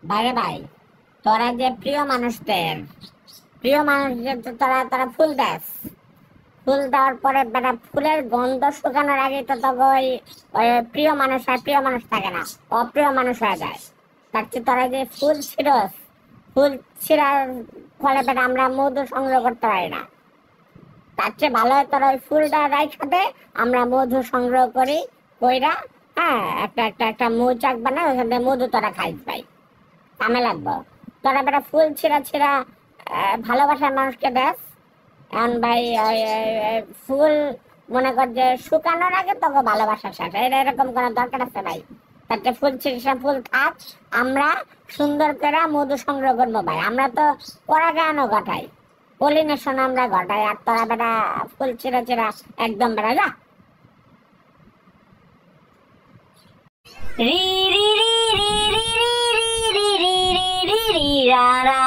বাইরে ভাই, তোরা যে প্রিয় মানুষদের তো তোরা তোরা ফুল দেস। ফুল দেওয়ার পরে বেটা ফুলের গন্ধ শুকানোর আগে তো তখন ওই ওই প্রিয় মানুষ আর প্রিয় মানুষ থাকে না, অপ্রিয় মানুষ হয়ে যায়। তার চেয়ে তোরা যে ফুল ছিড়স, ফুল ছিঁড়ার ফলে বেটা আমরা মধু সংগ্রহ করতে পারি না। তার চেয়ে ভালো হয় তোরা ওই ফুলটা রাইখা দে, আমরা মধু সংগ্রহ করি কইরা। হ্যাঁ, একটা একটা একটা মৌচাক বানাই, ওখান থেকে মধু তোরা খাইতে পাই, কামে লাগবো। তোরা বেটা ফুল ছিঁড়া ছিঁড়া ভালোবাসার মানুষকে দেস। এখন ভাই ফুল মনে কর যে শুকানোর আগে তোকে ভালোবাসা শেষ, এটা এরকম কোনো দরকার আছে ভাই? তাতে ফুল ছিঁড়া ফুল থাক, আমরা সুন্দর করে মধু সংগ্রহ করবো ভাই। আমরা তো পরাগায়নও ঘটাই, পলিনেশন আমরা ঘটাই, আর তোরা বেটা ফুল ছিঁড়া ছিঁড়া একদম বেটা যা। রি রি রি রি রি রি রি রি রি রি রি রা রা